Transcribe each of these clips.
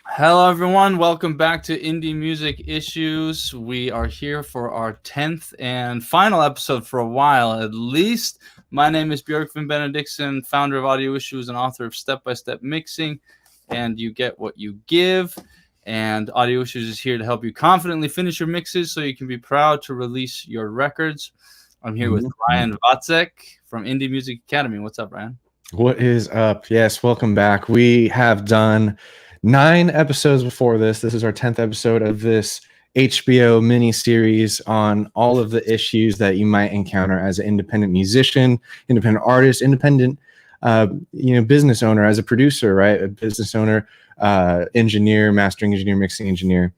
Hello, everyone. Welcome back to Indie Music Issues. We are here for our 10th and final episode for a while, at least. My name is Björkvin Benediktsson, founder of Audio Issues and author of Step by Step Mixing, and you get what you give. And Audio Issues is here to help you confidently finish your mixes so you can be proud to release your records. I'm here with Ryan Watzek from Indie Music Academy. What's up, Ryan? What is up? Yes, welcome back. We have done 9 episodes before this. This is our 10th episode of this HBO mini series on all of the issues that you might encounter as an independent musician, independent artist, independent business owner, as a producer, right? A business owner, engineer, mastering engineer, mixing engineer,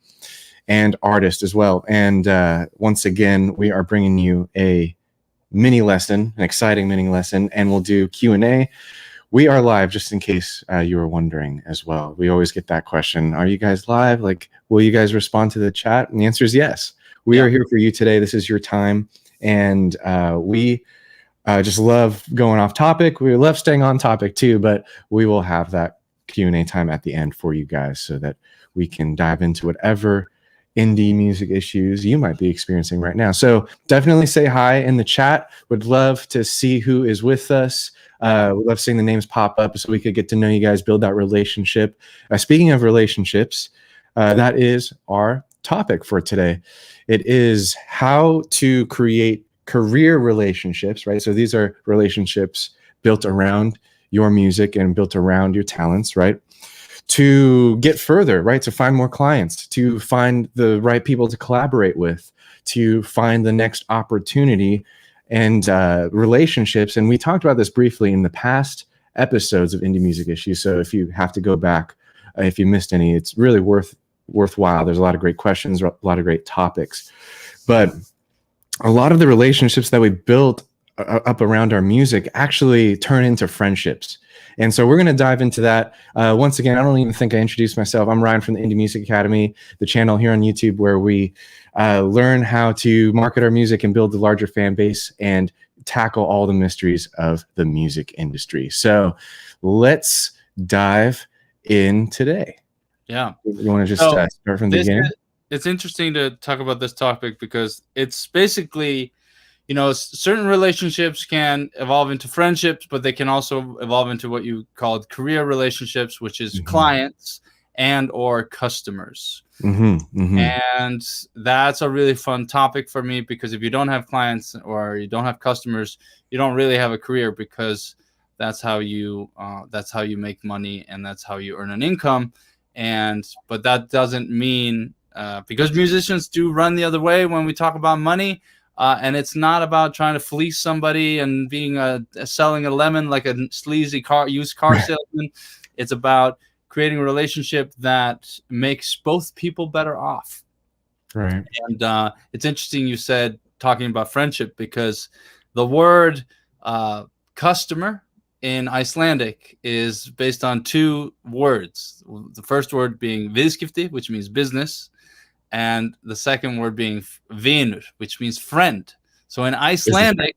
and artist as well. And once again, we are bringing you a mini lesson, an exciting mini lesson, and we'll do Q&A. We are live, just in case you were wondering as well. We always get that question. Are you guys live? Like, will you guys respond to the chat? And the answer is yes. We are here for you today. This is your time. And we just love going off topic. We love staying on topic too, but we will have that Q&A time at the end for you guys so that we can dive into whatever indie music issues you might be experiencing right now. So definitely say hi in the chat. Would love to see who is with us. Would love seeing the names pop up so we could get to know you guys, build that relationship. Speaking of relationships, that is our topic for today. It is how to create career relationships, right? So these are relationships built around your music and built around your talents, right? To get further, right? To find more clients, to find the right people to collaborate with, to find the next opportunity and relationships. And we talked about this briefly in the past episodes of Indie Music Issues. So if you have to go back, if you missed any, it's really worthwhile. There's a lot of great questions, a lot of great topics. But a lot of the relationships that we built up around our music actually turn into friendships. And so we're going to dive into that. Once again, I don't even think I introduced myself. I'm Ryan from the Indie Music Academy, the channel here on YouTube where we learn how to market our music and build a larger fan base and tackle all the mysteries of the music industry. So let's dive in today. Yeah. You want to just start from the beginning? It's interesting to talk about this topic because it's basically, certain relationships can evolve into friendships, but they can also evolve into what you called career relationships, which is clients and or customers. And that's a really fun topic for me because if you don't have clients or you don't have customers, you don't really have a career because that's how you make money and that's how you earn an income. But that doesn't mean because musicians do run the other way when we talk about money. And it's not about trying to fleece somebody and being selling a lemon like a sleazy used car salesman. It's about creating a relationship that makes both people better off. Right. And it's interesting you said talking about friendship because the word customer in Icelandic is based on 2 words. The first word being viðskipti, which means business, and the second word being vinur, which means friend. So in Icelandic,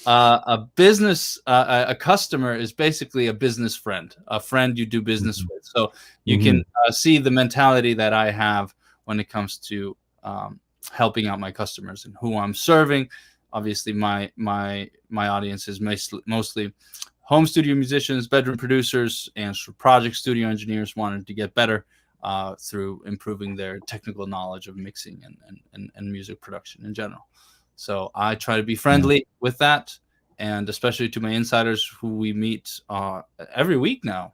a customer is basically a business friend, a friend you do business with. So you can see the mentality that I have when it comes to helping out my customers and who I'm serving. Obviously, my audience is mostly home studio musicians, bedroom producers, and project studio engineers wanting to get better through improving their technical knowledge of mixing and music production in general. So I try to be friendly with that, and especially to my insiders who we meet every week now.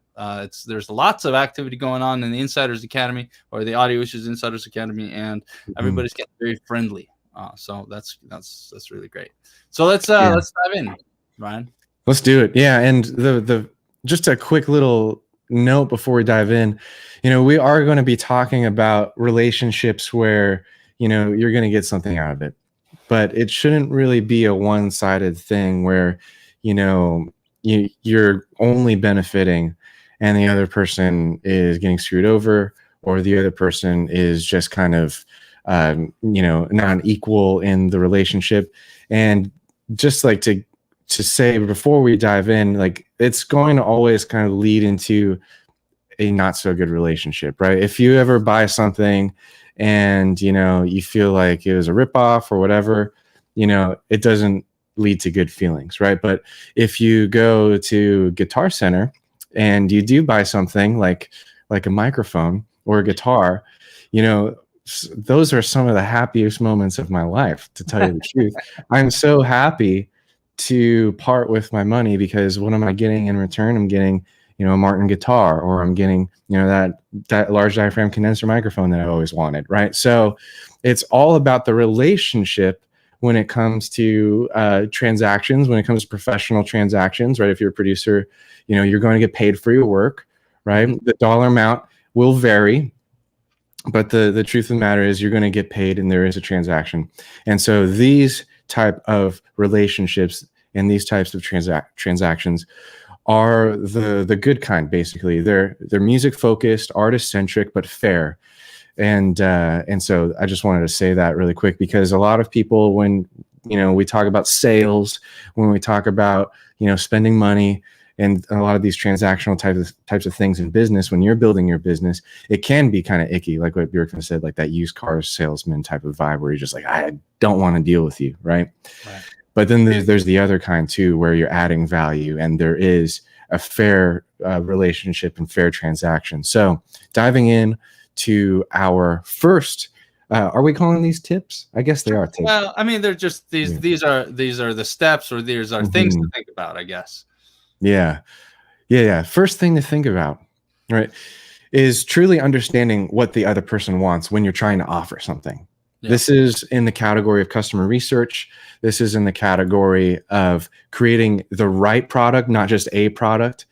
There's lots of activity going on in the Insiders Academy or the Audio Issues Insiders Academy, and everybody's getting very friendly. So that's really great. So let's dive in, Ryan. Let's do it. Yeah, and the just a quick little note before we dive in. We are going to be talking about relationships where you're going to get something out of it, but it shouldn't really be a one-sided thing where you're only benefiting and the other person is getting screwed over, or the other person is just kind of not equal in the relationship. And just like to say before we dive in, like it's going to always kind of lead into a not so good relationship, right? If you ever buy something and, you feel like it was a ripoff or whatever, it doesn't lead to good feelings, right? But if you go to Guitar Center and you do buy something like a microphone or a guitar, those are some of the happiest moments of my life, to tell you the truth. I'm so happy to part with my money because what am I getting in return? I'm getting, a Martin guitar, or I'm getting, that large diaphragm condenser microphone that I always wanted, right? So it's all about the relationship when it comes to transactions, when it comes to professional transactions, right? If you're a producer, you're going to get paid for your work, right? The dollar amount will vary, but the truth of the matter is you're going to get paid and there is a transaction. And so these type of relationships and these types of transactions are the good kind. Basically, they're music focused, artist centric, but fair. And so I just wanted to say that really quick, because a lot of people, when we talk about sales, when we talk about spending money and a lot of these transactional types of things in business, when you're building your business, it can be kind of icky, like what Bjorkman said, like that used car salesman type of vibe where you're just like, I don't want to deal with you, right? But then there's the other kind too, where you're adding value and there is a fair relationship and fair transaction. So diving in to our first, are we calling these tips? I guess they are tips. Well, I mean, they're just these are the steps, or these are things to think about, I guess. Yeah. First thing to think about, right, is truly understanding what the other person wants when you're trying to offer something. Yeah. This is in the category of customer research. This is in the category of creating the right product, not just a product,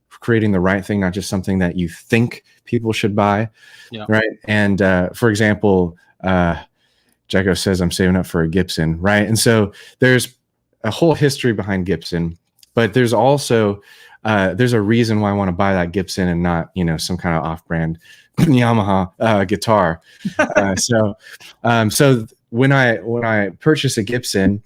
creating the right thing, not just something that you think people should buy. Yeah. Right. And for example, Jacko says, I'm saving up for a Gibson. Right. And so there's a whole history behind Gibson, but there's also there's a reason why I want to buy that Gibson and not, some kind of off-brand Yamaha guitar. So when I purchase a Gibson,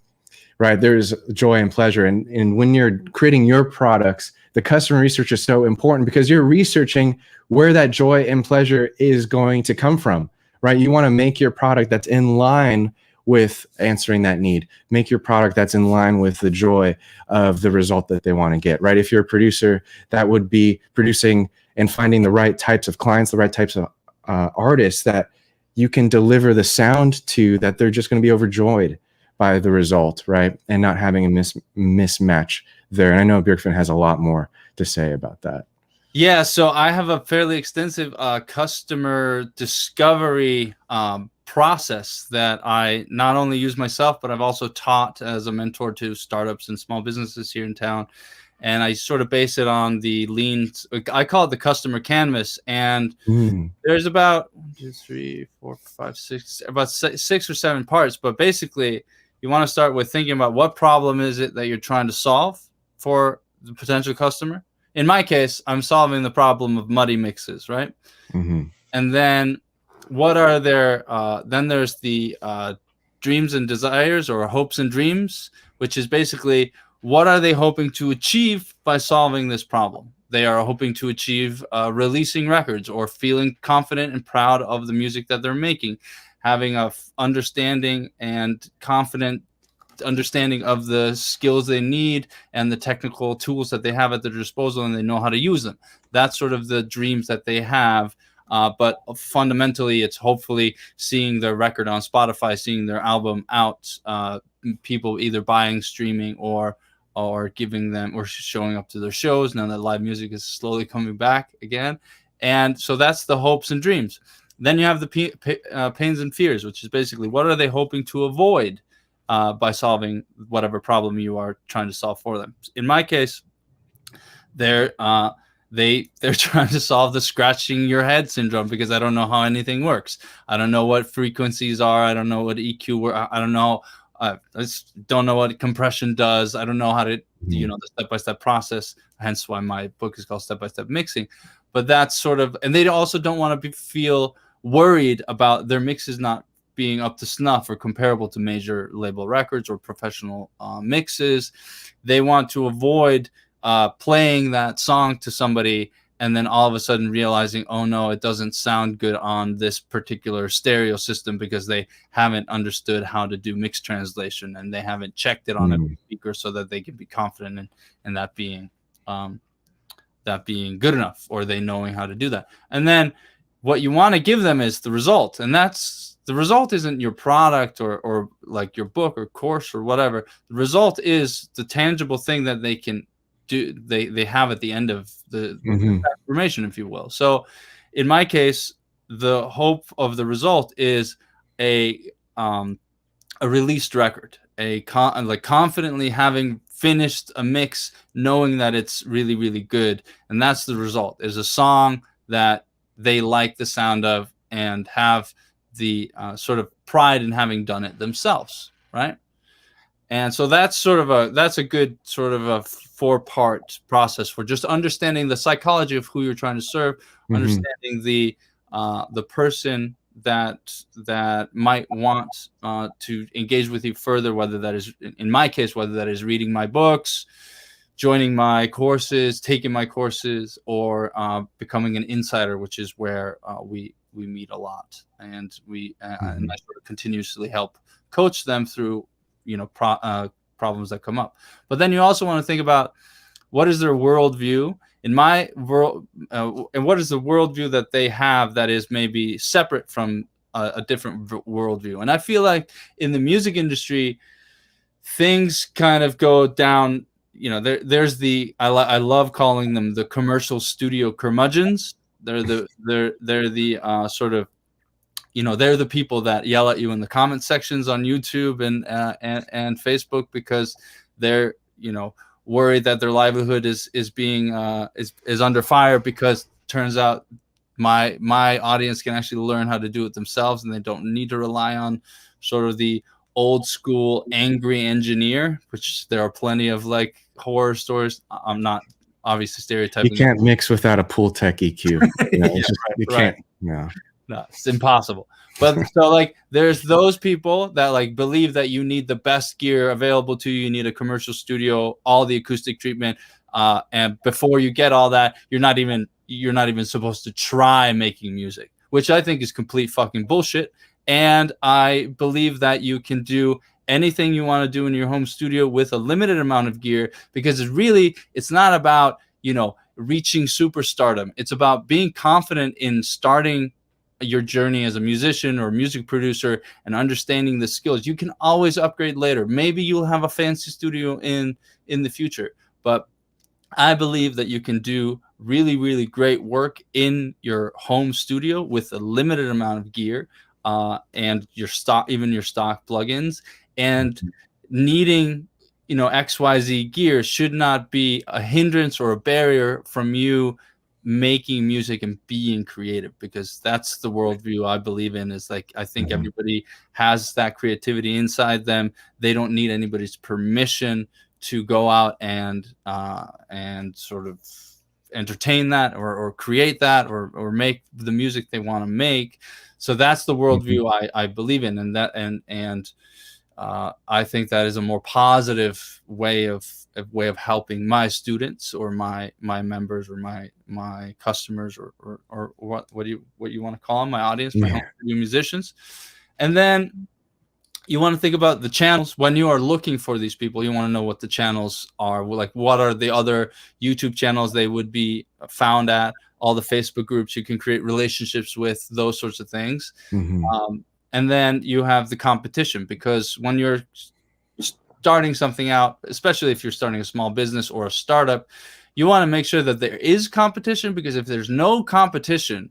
right, there's joy and pleasure. And when you're creating your products, the customer research is so important because you're researching where that joy and pleasure is going to come from, right? You want to make your product that's in line with answering that need. Make your product that's in line with the joy of the result that they want to get, right? If you're a producer, that would be producing and finding the right types of clients, the right types of artists that you can deliver the sound to, that they're just going to be overjoyed by the result, right? And not having a mismatch there. And I know Bjorkman has a lot more to say about that. Yeah, so I have a fairly extensive customer discovery process that I not only use myself, but I've also taught as a mentor to startups and small businesses here in town. And I sort of base it on the lean, I call it the customer canvas. And there's about 1, 2, 3, 4, 5, 6, about 6 or 7 parts. But basically, you want to start with thinking about what problem is it that you're trying to solve for the potential customer. In my case, I'm solving the problem of muddy mixes, right? Mm-hmm. And then what are their, then there's the dreams and desires, or hopes and dreams, which is basically what are they hoping to achieve by solving this problem? They are hoping to achieve releasing records, or feeling confident and proud of the music that they're making, having a understanding and confident understanding of the skills they need and the technical tools that they have at their disposal, and they know how to use them. That's sort of the dreams that they have. But fundamentally, it's hopefully seeing their record on Spotify, seeing their album out, people either buying, streaming, or giving them, or showing up to their shows now that live music is slowly coming back again. And so that's the hopes and dreams. Then you have the pains and fears, which is basically what are they hoping to avoid by solving whatever problem you are trying to solve for them. In my case, they're trying to solve the scratching your head syndrome, because I don't know how anything works. I don't know what frequencies are. I don't know what EQ. I don't know. I just don't know what compression does. I don't know how to, the step-by-step process. Hence why my book is called Step-by-Step Mixing. But that's sort of, and they also don't want to feel worried about their mixes not being up to snuff or comparable to major label records or professional mixes. They want to avoid playing that song to somebody and then all of a sudden realizing, oh no, it doesn't sound good on this particular stereo system because they haven't understood how to do mix translation, and they haven't checked it on a speaker so that they can be confident in that being good enough, or they knowing how to do that. And then what you want to give them is the result, and that's the result isn't your product or like your book or course or whatever. The result is the tangible thing that they can do, they have at the end of the transformation, if you will. So in my case, the hope of the result is a released record, like confidently having finished a mix, knowing that it's really, really good. And that's the result, is a song that they like the sound of and have the sort of pride in having done it themselves, right? And so that's a good sort of a 4-part process for just understanding the psychology of who you're trying to serve, understanding the person that might want to engage with you further, whether that is, in my case, whether that is reading my books, joining my courses, taking my courses, or becoming an insider, which is where we meet a lot, and and I sort of continuously help coach them through problems that come up. But then you also want to think about what is their worldview in my world, and what is the worldview that they have that is maybe separate from a different worldview. And I feel like in the music industry, things kind of go down. There's the I love calling them the commercial studio curmudgeons. They're the sort of, they're the people that yell at you in the comment sections on YouTube and Facebook because they're worried that their livelihood is being is under fire, because turns out my audience can actually learn how to do it themselves, and they don't need to rely on sort of the old school angry engineer, which there are plenty of like horror stories. I'm not obviously stereotyping. You can't mix without a pool tech EQ. You can't. No, it's impossible. But so like there's those people that like believe that you need the best gear available to you. You need a commercial studio, all the acoustic treatment, and before you get all that, you're not even supposed to try making music, which I think is complete fucking bullshit. And I believe that you can do anything you want to do in your home studio with a limited amount of gear, because it's not about reaching superstardom. It's about being confident in starting your journey as a musician or music producer and understanding the skills. You can always upgrade later. Maybe you'll have a fancy studio in the future, but I believe that you can do really, really great work in your home studio with a limited amount of gear, and your stock plugins, and needing XYZ gear should not be a hindrance or a barrier from you making music and being creative, because that's the worldview I believe in. Is like, I think everybody has that creativity inside them. They don't need anybody's permission to go out and sort of entertain that or create that or make the music they want to make. So that's the worldview I believe in, and I think that is a more positive way of helping my students or my members or my customers or what you want to call them, my audience, my home studio musicians. And then you want to think about the channels. When you are looking for these people, you want to know what the channels are. Like, what are the other YouTube channels they would be found at, all the Facebook groups you can create relationships with, those sorts of things. And then you have the competition, because when you're starting something out, especially if you're starting a small business or a startup, you want to make sure that there is competition, because if there's no competition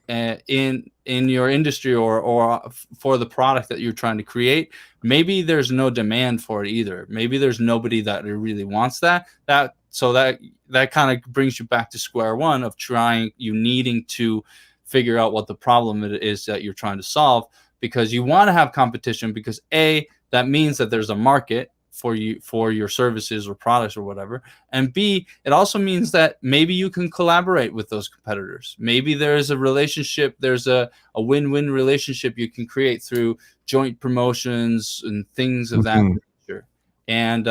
in your industry or for the product that you're trying to create, maybe there's no demand for it either. Maybe there's nobody that really wants that kind of brings you back to square one of needing to figure out what the problem it is that you're trying to solve, because you want to have competition, because that means that there's a market for your services or products or whatever, and B, it also means that maybe you can collaborate with those competitors. Maybe there's a relationship, there's a win-win relationship you can create through joint promotions and things of that nature. And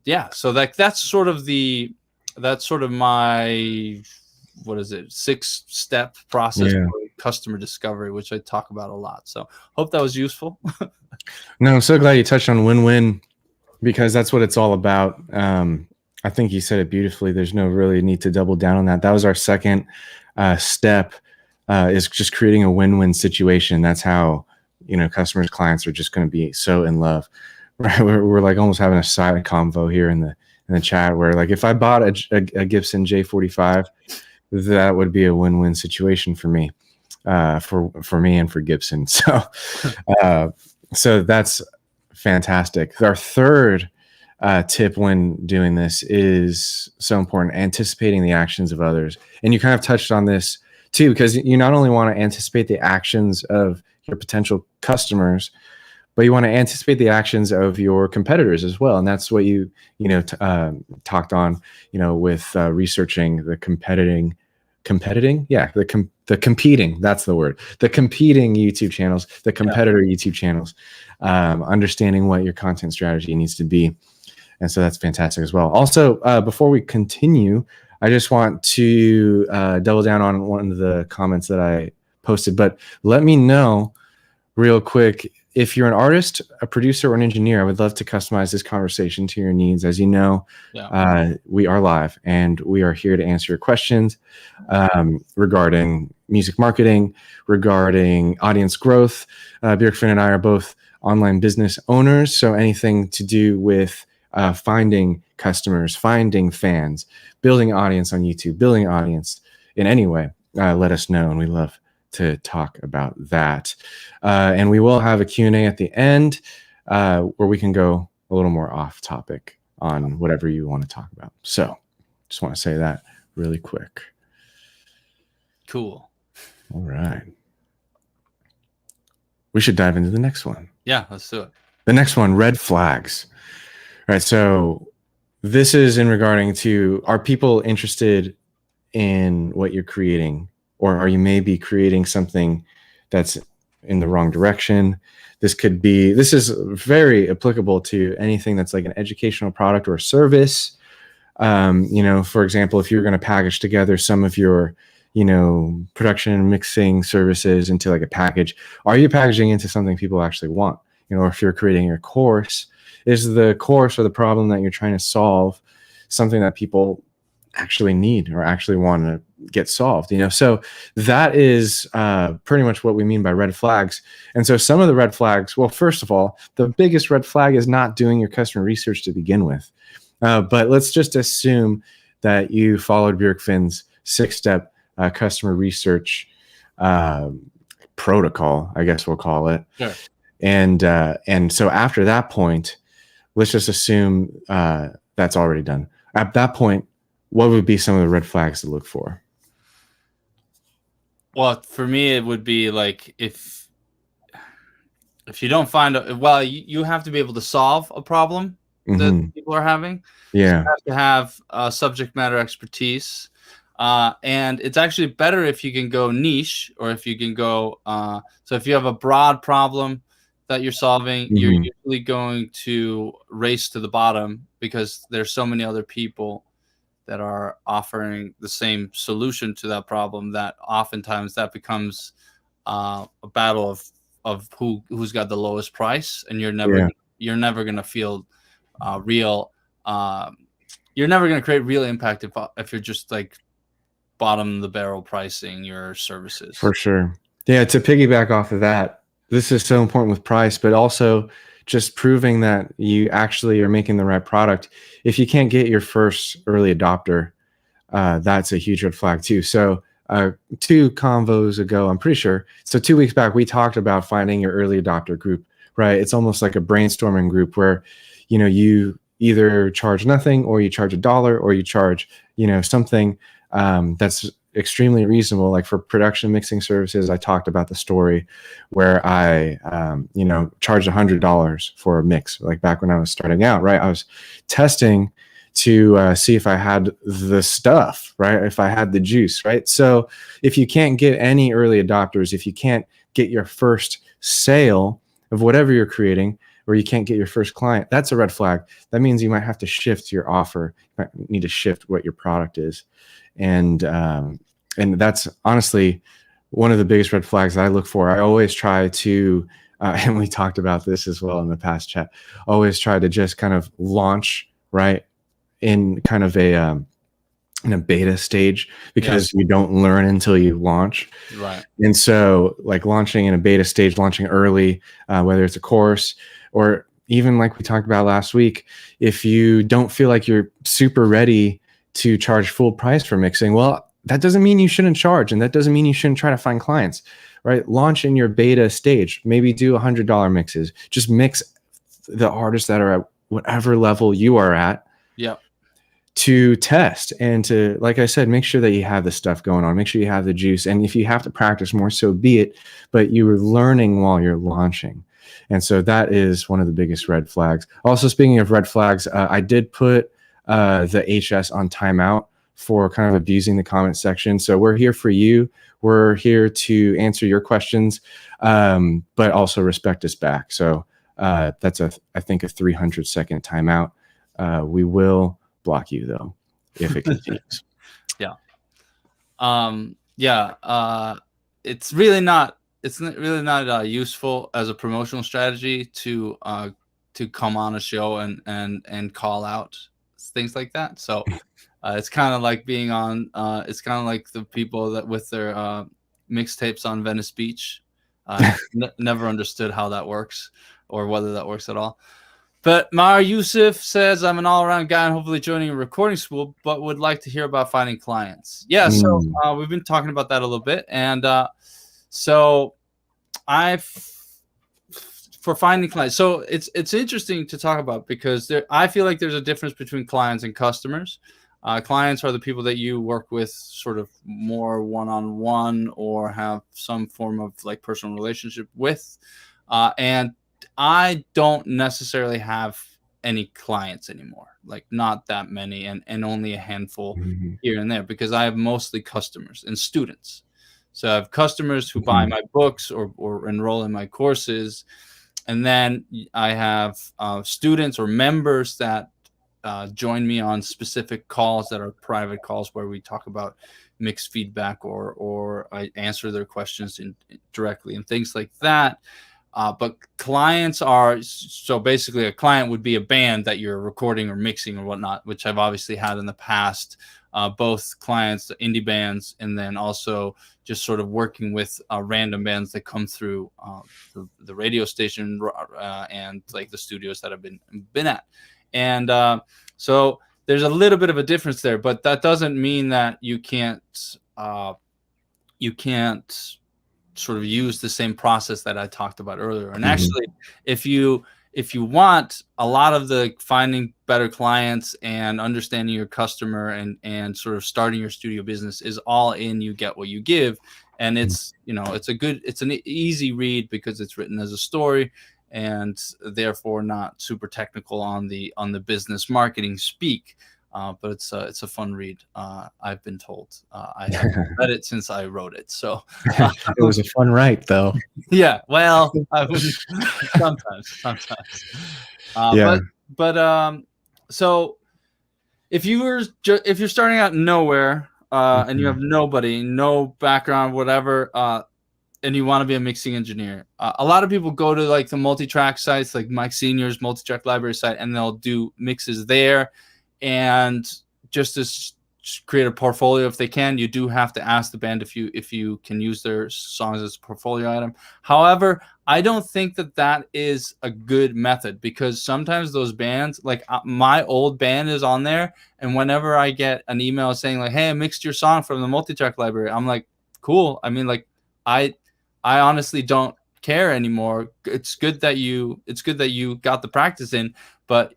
yeah, so that's sort of the that's sort of my, what is it, 6-step process Yeah. for customer discovery, which I talk about a lot. So hope that was useful. No, I'm so glad you touched on win-win, because that's what it's all about. I think you said it beautifully. There's no really need to double down on that. That was our second step, is just creating a win-win situation. That's how, customers, clients are just going to be so in love. Right? We're like almost having a side convo here in the chat, where like if I bought a Gibson J45, that would be a win-win situation for me, for me and for Gibson. So that's fantastic. Our third tip when doing this is so important: anticipating the actions of others. And you kind of touched on this too, because you not only want to anticipate the actions of your potential customers, but you want to anticipate the actions of your competitors as well. And that's what you talked on, with researching the competing, the competing, that's the word, the competing YouTube channels, the competitor YouTube channels, understanding what your content strategy needs to be. And so that's fantastic as well. Also, before we continue, I just want to double down on one of the comments that I posted, but let me know real quick, if you're an artist, a producer, or an engineer, I would love to customize this conversation to your needs. As you know, we are live and we are here to answer your questions regarding music marketing, regarding audience growth. Björkfinn and I are both online business owners, so anything to do with finding customers, finding fans, building an audience on YouTube, building an audience in any way, let us know, and we love to talk about that. And we will have a Q&A at the end where we can go a little more off topic on whatever you want to talk about. So just want to say that really quick. Cool. All right. We should dive into the next one. Yeah, let's do it. The next one, red flags. All right. So this is in regarding to, are people interested in what you're creating? Or are you maybe creating something that's in the wrong direction? This is very applicable to anything that's like an educational product or a service. For example, if you're going to package together some of your, production and mixing services into like a package, are you packaging into something people actually want? Or if you're creating your course, is the course or the problem that you're trying to solve something that people actually need or actually want to get solved? So that is pretty much what we mean by red flags. And so some of the red flags, well, first of all, the biggest red flag is not doing your customer research to begin with. But let's just assume that you followed Björkfinn's 6-step customer research protocol, I guess we'll call it. Sure. And so after that point, let's just assume that's already done. At that point, what would be some of the red flags to look for? Well, for me, it would be like if you don't find you have to be able to solve a problem that people are having. Yeah, so you have to have subject matter expertise, and it's actually better if you can go niche, or if you can go. So if you have a broad problem that you're solving, you're usually going to race to the bottom because there's so many other people that are offering the same solution to that problem, that oftentimes that becomes a battle of who's got the lowest price, and you're never going to feel real. You're never going to create real impact if you're just like bottom of the barrel pricing your services. For sure. Yeah. To piggyback off of that, this is so important with price, but also just proving that you actually are making the right product. If you can't get your first early adopter, that's a huge red flag too. So 2 convos ago, I'm pretty sure. So 2 weeks back, we talked about finding your early adopter group, right? It's almost like a brainstorming group where, you either charge nothing, or you charge $1, or you charge, something that's extremely reasonable. Like for production mixing services, I talked about the story where I, charged $100 for a mix, like back when I was starting out, right? I was testing to see if I had the stuff, right? If I had the juice, right? So if you can't get any early adopters, if you can't get your first sale of whatever you're creating, or you can't get your first client, that's a red flag. That means you might have to shift your offer. You might need to shift what your product is. And that's honestly one of the biggest red flags that I look for. I always try to, and we talked about this as well in the past chat, always try to just kind of launch right in kind of in a beta stage, because you don't learn until you launch. Right. And so like launching in a beta stage, launching early, whether it's a course or even like we talked about last week, if you don't feel like you're super ready to charge full price for mixing, well, that doesn't mean you shouldn't charge. And that doesn't mean you shouldn't try to find clients, right? Launch in your beta stage, maybe do $100 mixes, just mix the artists that are at whatever level you are at. Yep. To test and to, like I said, make sure that you have the stuff going on, make sure you have the juice. And if you have to practice more, so be it, but you were learning while you're launching. And so that is one of the biggest red flags. Also, speaking of red flags, I did put the HS on timeout for kind of abusing the comment section. So we're here for you. We're here to answer your questions, but also respect us back. So that's I think a 300-second timeout. We will block you though if it continues. It's really not useful as a promotional strategy to come on a show and call out things like that. So it's kind of like being on it's kind of like the people that with their mixtapes on Venice Beach. Never understood how that works or whether that works at all. But Mar Yusuf says, I'm an all-around guy and hopefully joining a recording school, but would like to hear about finding clients. Yeah, so we've been talking about that a little bit. And so for finding clients, so it's interesting to talk about because I feel like there's a difference between clients and customers. Clients are the people that you work with sort of more one-on-one or have some form of like personal relationship with. And I don't necessarily have any clients anymore, like not that many and only a handful here and there, because I have mostly customers and students. So I have customers who buy my books or enroll in my courses. And then I have students or members that join me on specific calls that are private calls where we talk about mixed feedback or I answer their questions directly and things like that. But clients are, so basically a client would be a band that you're recording or mixing or whatnot, which I've obviously had in the past, both clients, indie bands, and then also just sort of working with random bands that come through the radio station and like the studios that I've been at. And so there's a little bit of a difference there, but that doesn't mean that you can't sort of use the same process that I talked about earlier. And actually, if you want a lot of the finding better clients and understanding your customer and sort of starting your studio business is all in You Get What You Give. And it's, it's an easy read because it's written as a story and therefore not super technical on the business marketing speak. But it's a fun read. I've been told. I haven't read it since I wrote it, so it was a fun write, though. Yeah, well, I would sometimes. But so if you're starting out nowhere and you have nobody, no background, whatever, and you want to be a mixing engineer, a lot of people go to like the multi-track sites, like Mike Senior's multi-track library site, and they'll do mixes there. And just to create a portfolio, if they can, you do have to ask the band if you can use their songs as a portfolio item. However, I don't think that is a good method, because sometimes those bands, like my old band is on there, and whenever I get an email saying like, hey, I mixed your song from the multi-track library, I'm like, cool. I mean, like I honestly don't care anymore. It's good that you got the practice in, but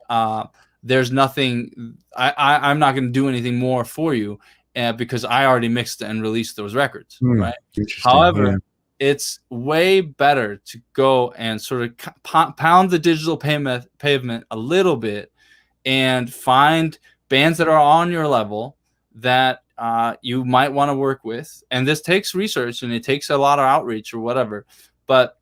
there's nothing, I'm not going to do anything more for you because I already mixed and released those records, right? However, it's way better to go and sort of pound the digital pavement a little bit and find bands that are on your level that you might want to work with. And this takes research and it takes a lot of outreach or whatever. But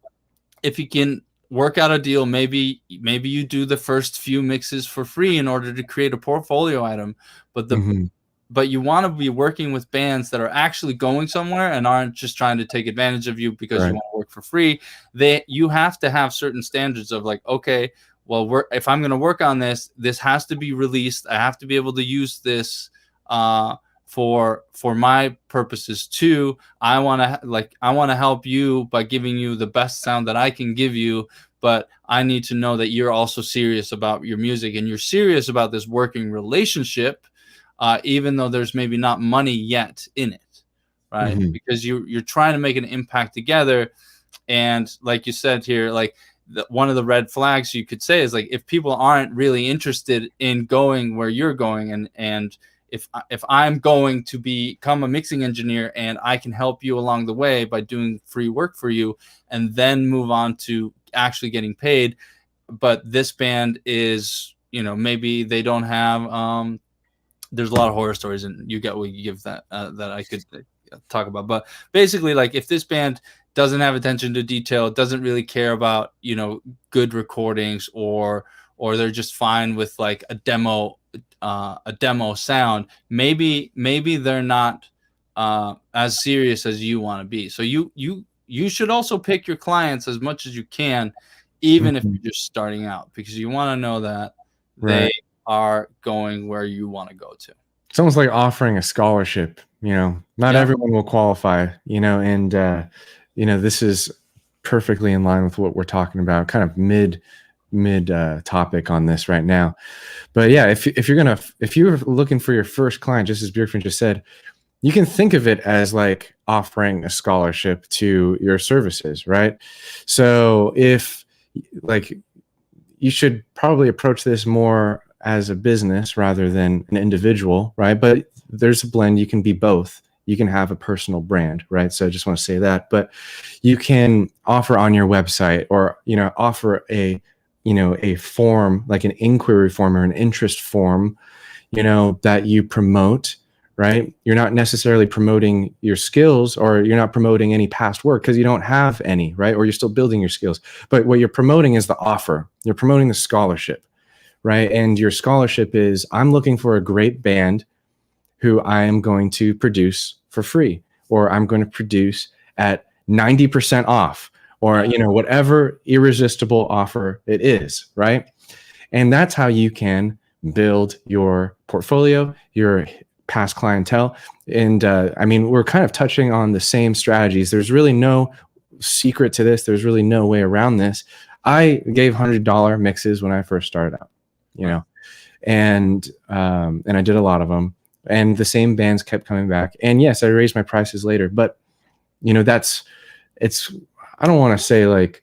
if you can work out a deal. Maybe you do the first few mixes for free in order to create a portfolio item, but you want to be working with bands that are actually going somewhere and aren't just trying to take advantage of you because you want to work for free. You have to have certain standards of like, okay, well, if I'm going to work on this, this has to be released. I have to be able to use this for my purposes too. I want to help you by giving you the best sound that I can give you, but I need to know that you're also serious about your music and you're serious about this working relationship, even though there's maybe not money yet in it, right? Because you're trying to make an impact together. And like you said here, like one of the red flags you could say is like, if people aren't really interested in going where you're going, and if I'm going to become a mixing engineer and I can help you along the way by doing free work for you and then move on to actually getting paid, but this band is, maybe they don't have there's a lot of horror stories, and you give that that I could talk about. But basically, like, if this band doesn't have attention to detail, doesn't really care about good recordings, or they're just fine with like a demo sound, maybe they're not as serious as you want to be. So you should also pick your clients as much as you can, even if you're just starting out, because you want to know that they are going where you want to go to. It's almost like offering a scholarship. Not everyone will qualify, and this is perfectly in line with what we're talking about, kind of mid topic on this right now. But yeah, if you're looking for your first client, just as Björkfriend just said, you can think of it as like offering a scholarship to your services, right? So if you should probably approach this more as a business rather than an individual, right? But there's a blend. You can be both. You can have a personal brand, right? So I just want to say that. But you can offer on your website, or offer a form, like an inquiry form or an interest form, that you promote, right? You're not necessarily promoting your skills, or you're not promoting any past work because you don't have any, right? Or you're still building your skills. But what you're promoting is the offer. You're promoting the scholarship, right? And your scholarship is, I'm looking for a great band who I am going to produce for free, or I'm going to produce at 90% off, or whatever irresistible offer it is, right? And that's how you can build your portfolio, your past clientele. And we're kind of touching on the same strategies. There's really no secret to this. There's really no way around this. I gave $100 mixes when I first started out, and I did a lot of them, and the same bands kept coming back. And yes, I raised my prices later, but I don't want to say like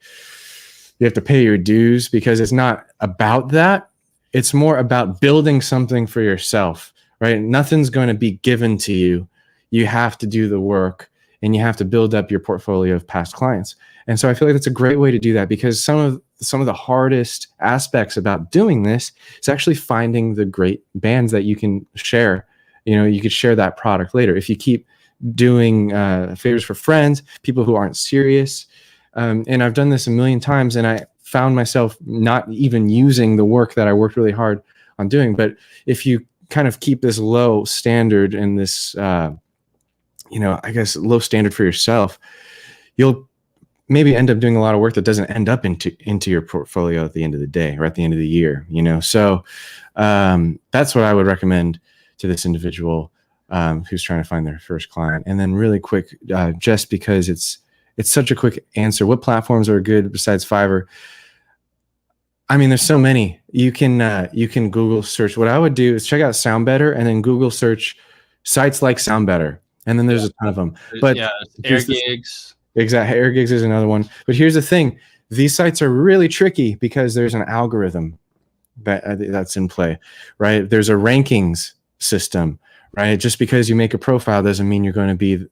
you have to pay your dues, because it's not about that. It's more about building something for yourself, right? Nothing's going to be given to you. You have to do the work, and you have to build up your portfolio of past clients. And so I feel like that's a great way to do that, because some of the hardest aspects about doing this is actually finding the great bands that you can share. You could share that product later. If you keep doing favors for friends, people who aren't serious, and I've done this a million times, and I found myself not even using the work that I worked really hard on doing. But if you kind of keep this low standard and this, I guess, low standard for yourself, you'll maybe end up doing a lot of work that doesn't end up into your portfolio at the end of the day, or at the end of the year, So that's what I would recommend to this individual who's trying to find their first client. And then really quick, just because it's such a quick answer, what platforms are good besides Fiverr? There's so many. You can Google search. What I would do is check out SoundBetter, and then Google search sites like SoundBetter, and then there's a ton of them. But AirGigs. Exactly, AirGigs is another one. But here's the thing: these sites are really tricky because there's an algorithm that's in play, right? There's a rankings system, right? Just because you make a profile doesn't mean you're going to be,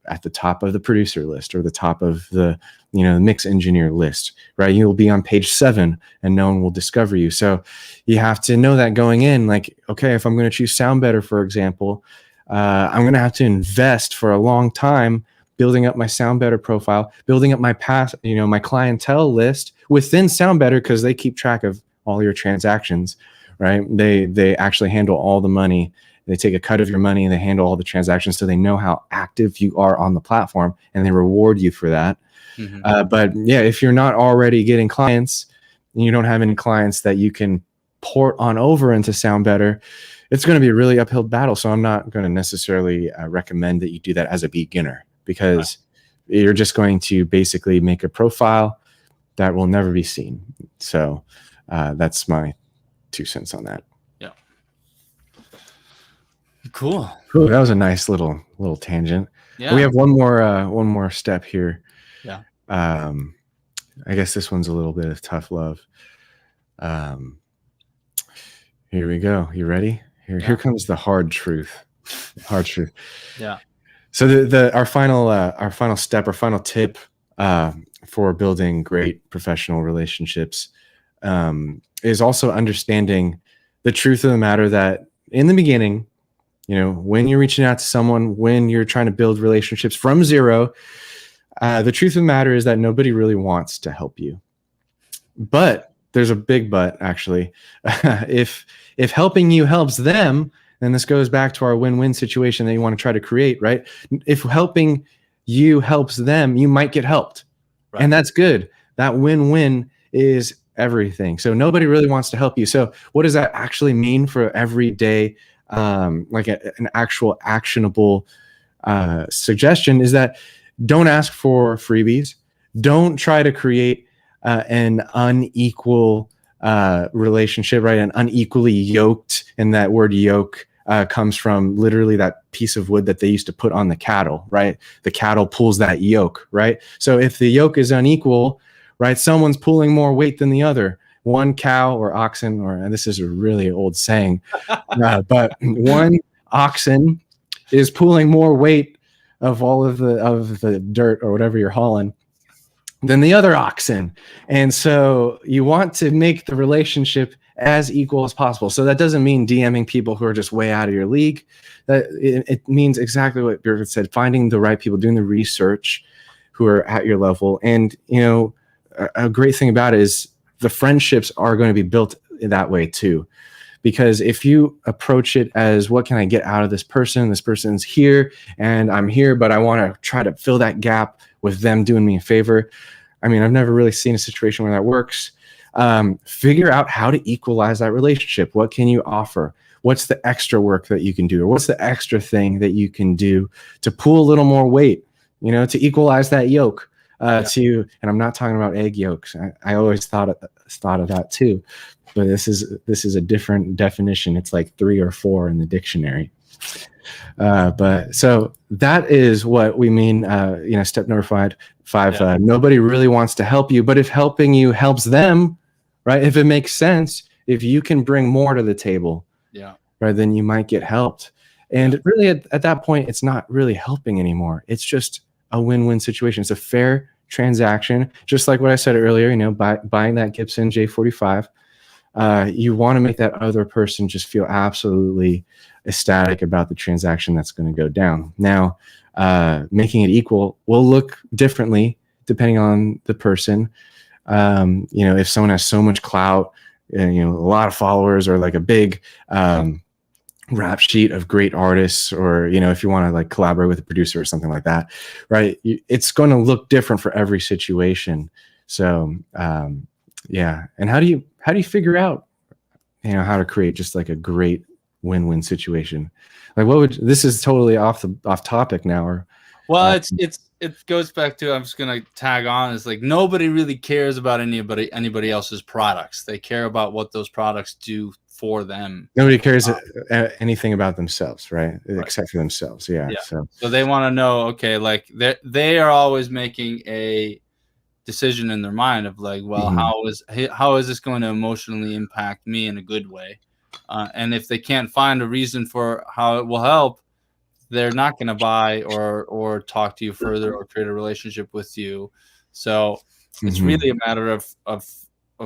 at the top of the producer list, or the top of the, mix engineer list, right? You'll be on page 7 and no one will discover you. So you have to know that going in, like, okay, if I'm going to choose SoundBetter, for example, I'm going to have to invest for a long time building up my Sound Better profile, building up my my clientele list within Sound Better, because they keep track of all your transactions, right? They actually handle all the money. They take a cut of your money and they handle all the transactions, so they know how active you are on the platform and they reward you for that. But yeah, if you're not already getting clients and you don't have any clients that you can port on over into Sound Better, it's going to be a really uphill battle. So I'm not going to necessarily recommend that you do that as a beginner, because you're just going to basically make a profile that will never be seen. So that's my 2 cents on that. Yeah. Cool. That was a nice little tangent. Yeah. We have one more step here. Yeah. I guess this one's a little bit of tough love. Here we go. You ready? Here comes the hard truth. Yeah. So our final step, our final tip for building great professional relationships is also understanding the truth of the matter that in the beginning, when you're reaching out to someone, when you're trying to build relationships from zero, the truth of the matter is that nobody really wants to help you. But there's a big but, actually. If helping you helps them, then this goes back to our win-win situation that you want to try to create, right? If helping you helps them, you might get helped. Right. And that's good. That win-win is everything. So nobody really wants to help you. So what does that actually mean for everyday, like an actual actionable suggestion is that don't ask for freebies. Don't try to create an unequal relationship, right? An unequally yoked, and that word yoke comes from literally that piece of wood that they used to put on the cattle, right? The cattle pulls that yoke, right? So if the yoke is unequal, right, someone's pulling more weight than the other. One cow or oxen, and this is a really old saying, but one oxen is pulling more weight of all of the dirt or whatever you're hauling than the other oxen. And so you want to make the relationship as equal as possible. So that doesn't mean DMing people who are just way out of your league. That it means exactly what Birgit said, finding the right people, doing the research who are at your level. And, a great thing about it is the friendships are going to be built that way too. Because if you approach it as, what can I get out of this person? This person's here and I'm here, but I want to try to fill that gap with them doing me a favor. I mean, I've never really seen a situation where that works. Figure out how to equalize that relationship. What can you offer? What's the extra work that you can do? Or what's the extra thing that you can do to pull a little more weight, to equalize that yoke? And I'm not talking about egg yolks. I always thought of that too, but this is a different definition. It's like 3 or 4 in the dictionary. But so that is what we mean. Step number 5. Nobody really wants to help you, but if helping you helps them, right? If it makes sense, if you can bring more to the table, right, then you might get helped. And really, at that point, it's not really helping anymore. It's just a win-win situation. It's a fair transaction, just like what I said earlier. Buying that Gibson J45. You want to make that other person just feel absolutely ecstatic about the transaction that's going to go down. Now, making it equal will look differently depending on the person. If someone has so much clout, and, a lot of followers, or like a big rap sheet of great artists, or if you want to like collaborate with a producer or something like that, right? It's going to look different for every situation. So and how do you figure out how to create just like a great win-win situation? Like, this is totally off topic now, or it goes back to, I'm just gonna tag on, is like, nobody really cares about anybody else's products. They care about what those products do for them. Nobody cares anything about themselves, right? Except for themselves. So they want to know, okay, like they are always making a decision in their mind of like, well, how is this going to emotionally impact me in a good way? And if they can't find a reason for how it will help, they're not going to buy or talk to you further or create a relationship with you. So it's really a matter of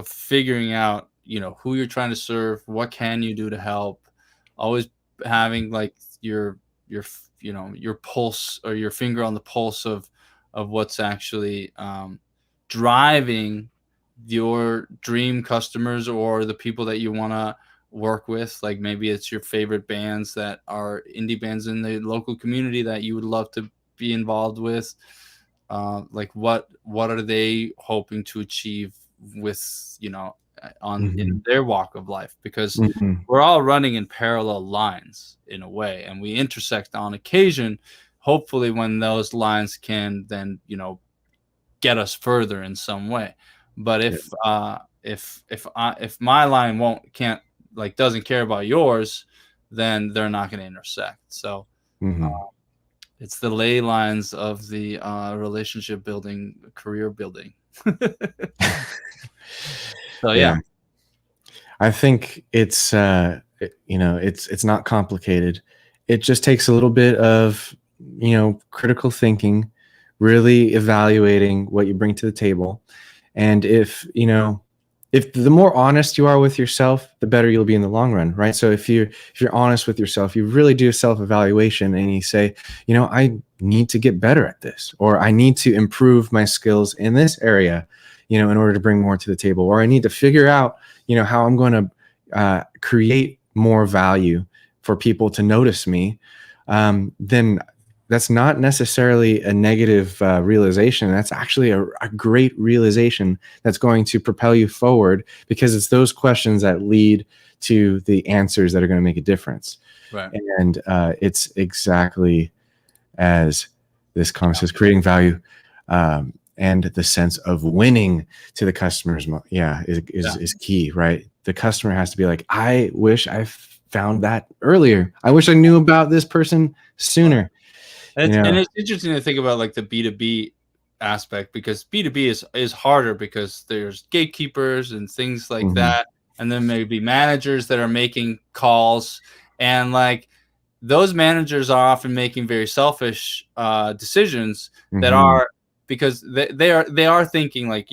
figuring out, who you're trying to serve, what can you do to help, always having like your your pulse, or your finger on the pulse of what's actually driving your dream customers, or the people that you want to work with. Like maybe it's your favorite bands that are indie bands in the local community that you would love to be involved with. Like what are they hoping to achieve with, on Mhm. in their walk of life? Because Mhm. we're all running in parallel lines in a way, and we intersect on occasion, hopefully, when those lines can then, get us further in some way. But Yeah. if my line can't, like, doesn't care about yours, then they're not going to intersect. So Mhm. it's the ley lines of the relationship building, career building. So Yeah. yeah. I think it's it's not complicated. It just takes a little bit of critical thinking, really evaluating what you bring to the table. And if the more honest you are with yourself, the better you'll be in the long run, right? So if you're honest with yourself, you really do self-evaluation and you say, I need to get better at this, or I need to improve my skills in this area, in order to bring more to the table, or I need to figure out, how I'm going to create more value for people to notice me. Then that's not necessarily a negative realization. That's actually a great realization that's going to propel you forward, because it's those questions that lead to the answers that are going to make a difference. Right. And it's exactly as this comment says, creating value and the sense of winning to the customers. Is key, right? The customer has to be like, I wish I found that earlier. I wish I knew about this person Right. sooner. And it's interesting to think about, like, the B2B aspect, because B2B is harder because there's gatekeepers and things like Mhm, that, and then maybe managers that are making calls, and, like, those managers are often making very selfish decisions that mhm. are, because they are thinking, like,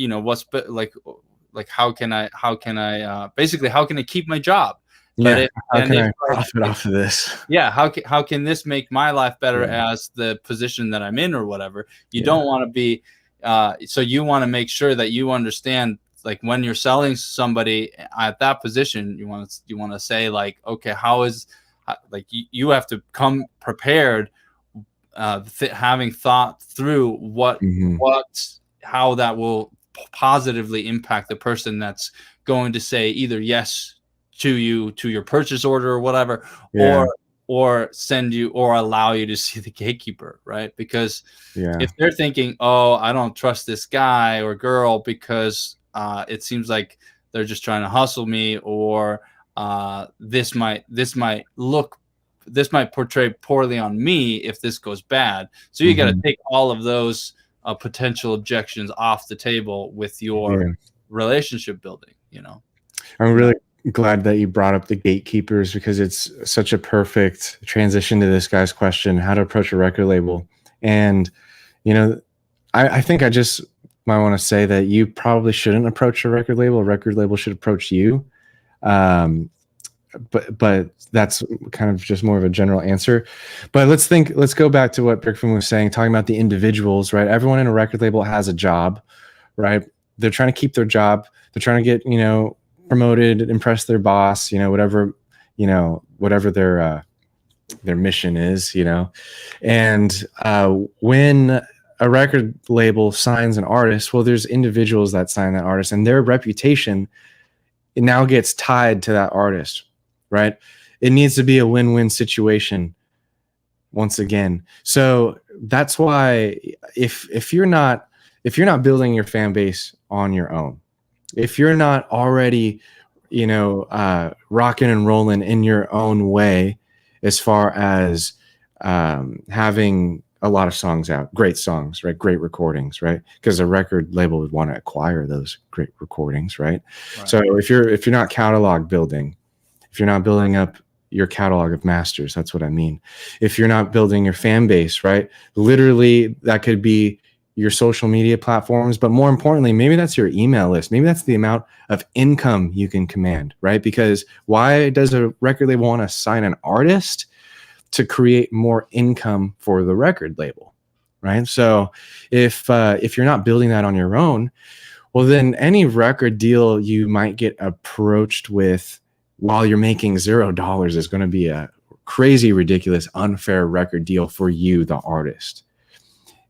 like how can I basically, how can I keep my job? But Yeah, if how and can if I like profit off of this? yeah, how can this make my life better Yeah, as the position that I'm in, or whatever? You yeah, don't want to be so you want to make sure that you understand, like, when you're selling somebody at that position, you want to say, like, okay, like, you have to come prepared, having thought through mhm, how that will positively impact the person that's going to say either yes to you, to your purchase order or whatever, yeah, or send you, or allow you to see the gatekeeper, right? Because yeah, if they're thinking, oh, I don't trust this guy or girl because it seems like they're just trying to hustle me, or this might portray poorly on me if this goes bad. So you got to mhm, take all of those potential objections off the table with your yeah. relationship building. I'm Yeah. really glad that you brought up the gatekeepers, because it's such a perfect transition to this guy's question, how to approach a record label. And, you know, I think I just might want to say that you probably shouldn't approach a record label. A record label should approach you. Um, but that's kind of just more of a general answer. But let's go back to what Brickfin was saying, talking about the individuals, right? Everyone in a record label has a job, right? They're trying to keep their job. They're trying to get, promoted, impress their boss, whatever their mission is, And when a record label signs an artist, well, there's individuals that sign that artist, and their reputation, it now gets tied to that artist, right? It needs to be a win-win situation once again. So that's why if you're not building your fan base on your own, if you're not already, rocking and rolling in your own way, as far as having a lot of songs out, great songs, right? Great recordings, right? Because a record label would want to acquire those great recordings, right? Right. So if you're not catalog building, if you're not building up your catalog of masters, that's what I mean. If you're not building your fan base, right? Literally, that could be your social media platforms, but more importantly, maybe that's your email list. Maybe that's the amount of income you can command, right? Because why does a record label want to sign an artist? to create more income for the record label, right? So if you're not building that on your own, well, then any record deal you might get approached with while you're making $0 is going to be a crazy, ridiculous, unfair record deal for you, the artist.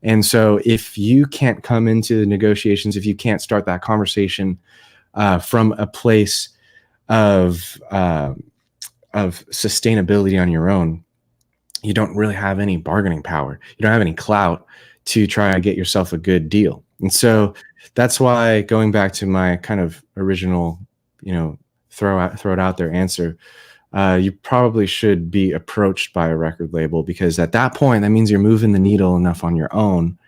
And so if you can't come into the negotiations, if you can't start that conversation from a place of sustainability on your own, you don't really have any bargaining power. You don't have any clout to try and get yourself a good deal. And so that's why, going back to my kind of original, throw it out there answer, you probably should be approached by a record label, because at that point, that means you're moving the needle enough on your own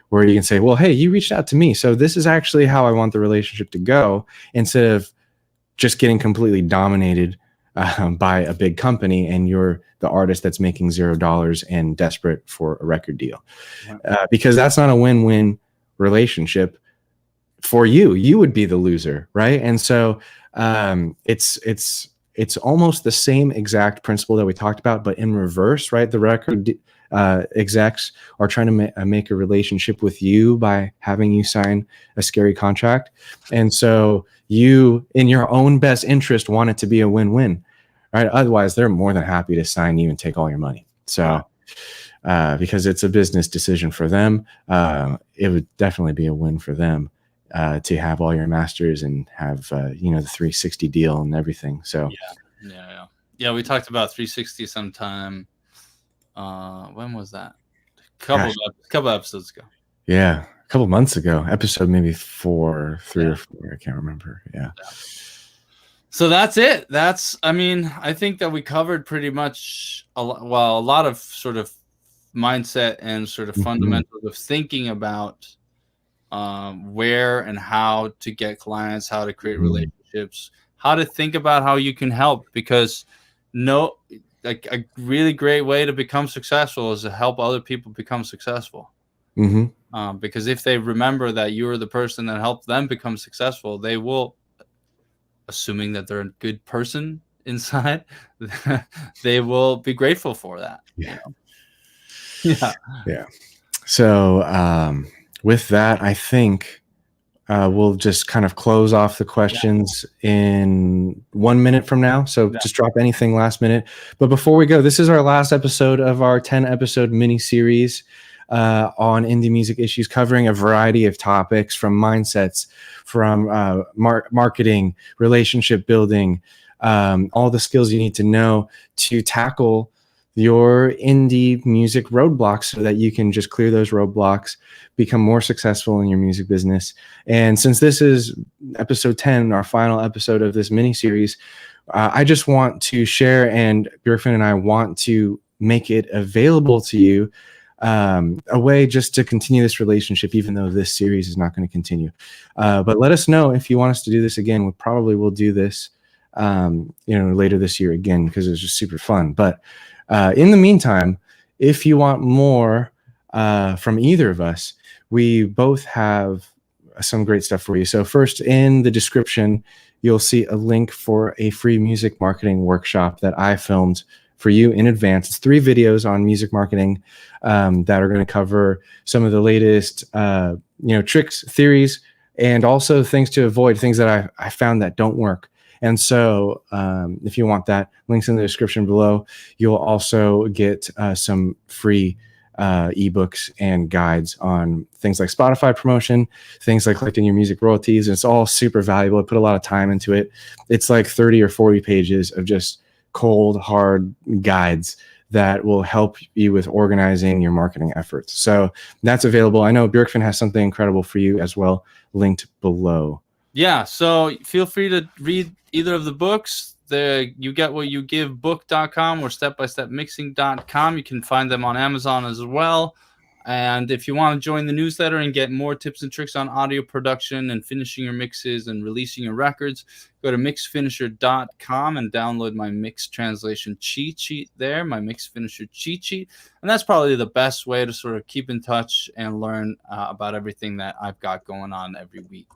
where you can say, well, hey, you reached out to me, so this is actually how I want the relationship to go, instead of just getting completely dominated by a big company and you're the artist that's making $0 and desperate for a record deal. Because that's not a win-win relationship for you. You would be the loser, right? And so it's almost the same exact principle that we talked about, but in reverse, right? The record execs are trying to make a relationship with you by having you sign a scary contract. And so you, in your own best interest, want it to be a win-win, right? Otherwise, they're more than happy to sign you and take all your money. So because it's a business decision for them, it would definitely be a win for them to have all your masters and have the 360 deal and everything. So yeah, we talked about 360 sometime. When was that? Couple episodes ago. Yeah, a couple months ago. Episode maybe 3 or 4. I can't remember. Yeah. So that's it. I think that we covered pretty much a lot of sort of mindset and sort of fundamentals of thinking about where and how to get clients, how to create relationships, how to think about how you can help, because a really great way to become successful is to help other people become successful. Because if they remember that you are the person that helped them become successful, they will, assuming that they're a good person inside, they will be grateful for that. Yeah. So with that, I think we'll just kind of close off the questions in 1 minute from now. So just drop anything last minute. But before we go, this is our last episode of our 10-episode mini series on indie music issues, covering a variety of topics, from mindsets, from marketing, relationship building, all the skills you need to know to tackle your indie music roadblocks, so that you can just clear those roadblocks, become more successful in your music business. And since this is episode 10, our final episode of this mini series, I just want to share, and Björkfinn and I want to make it available to you, a way just to continue this relationship, even though this series is not going to continue. But let us know if you want us to do this again. We probably will do this later this year again, because it was just super fun. But in the meantime, if you want more from either of us, we both have some great stuff for you. So first, in the description, you'll see a link for a free music marketing workshop that I filmed for you in advance. It's 3 videos on music marketing that are going to cover some of the latest tricks, theories, and also things to avoid, things that I found that don't work. And so if you want that, links in the description below. You'll also get some free ebooks and guides on things like Spotify promotion, things like collecting your music royalties. And it's all super valuable. I put a lot of time into it. It's like 30 or 40 pages of just cold, hard guides that will help you with organizing your marketing efforts. So that's available. I know Björkfinn has something incredible for you as well, linked below. Yeah, so feel free to read either of the books. The You Get What You Give book.com or stepbystepmixing.com. You can find them on Amazon as well. And if you want to join the newsletter and get more tips and tricks on audio production and finishing your mixes and releasing your records, go to mixfinisher.com and download my mix translation cheat sheet there, my Mix Finisher cheat sheet. And that's probably the best way to sort of keep in touch and learn about everything that I've got going on every week.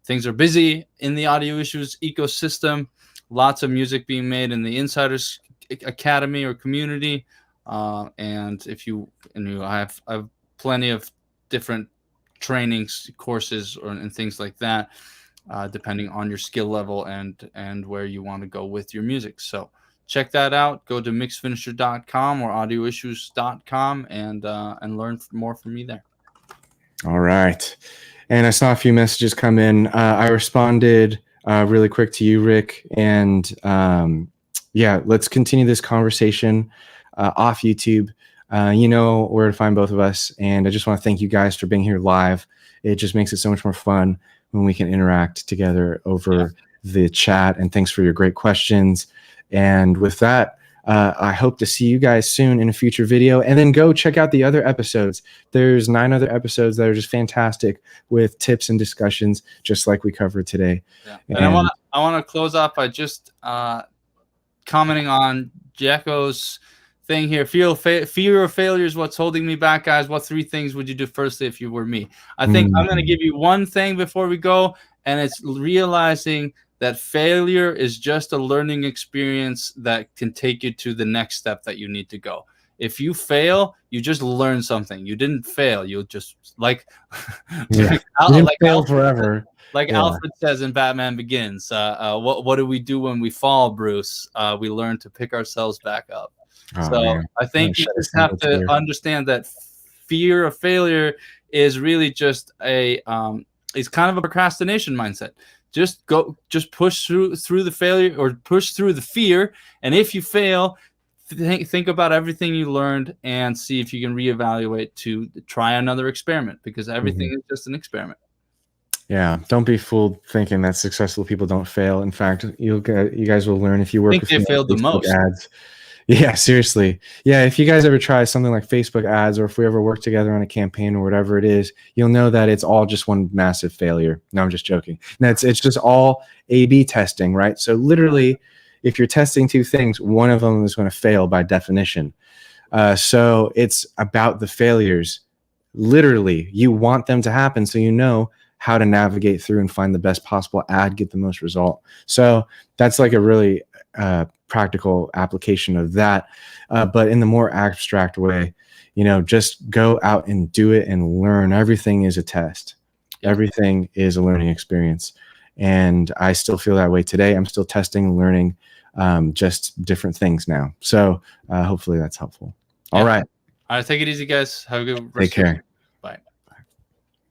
Things are busy in the audio issues ecosystem. Lots of music being made in the insiders academy or community. And if you, I have plenty of different trainings, courses, and things like that, depending on your skill level and where you want to go with your music. So check that out. Go to mixfinisher.com or audioissues.com and learn more from me there. All right. And I saw a few messages come in. I responded really quick to you, Rick. And yeah, let's continue this conversation off YouTube. You know where to find both of us. And I just want to thank you guys for being here live. It just makes it so much more fun when we can interact together over the chat. And thanks for your great questions. And with that, I hope to see you guys soon in a future video, and then go check out the other episodes. There's 9 other episodes that are just fantastic with tips and discussions, just like we covered today. Yeah. And I want to close off by just commenting on Jacko's thing here. Fear of failure is what's holding me back, guys. What 3 things would you do firstly if you were me? I think I'm going to give you one thing before we go, and it's realizing that failure is just a learning experience that can take you to the next step that you need to go. If you fail, you just learn something. You didn't fail. You just like fail forever. Alfred says in Batman Begins, what do we do when we fall, Bruce? We learn to pick ourselves back up. Man. I think you just have to understand that fear of failure is really just is kind of a procrastination mindset. Just push through the failure, or push through the fear. And if you fail, think about everything you learned and see if you can reevaluate to try another experiment, because everything is just an experiment. Yeah, don't be fooled thinking that successful people don't fail. In fact, you guys will learn if you work with they failed the most. Ads. Yeah, seriously. Yeah, if you guys ever try something like Facebook ads, or if we ever work together on a campaign or whatever it is, you'll know that it's all just one massive failure. No, I'm just joking. No, it's just all A/B testing, right? So literally, if you're testing 2 things, one of them is going to fail by definition. So it's about the failures. Literally, you want them to happen so you know how to navigate through and find the best possible ad, get the most result. So that's like a really practical application of that. But in the more abstract way, just go out and do it and learn. Everything is a test. Everything is a learning experience. And I still feel that way today. I'm still testing and learning just different things now. So hopefully that's helpful. All right. All right. Take it easy, guys. Have a good rest. Take care.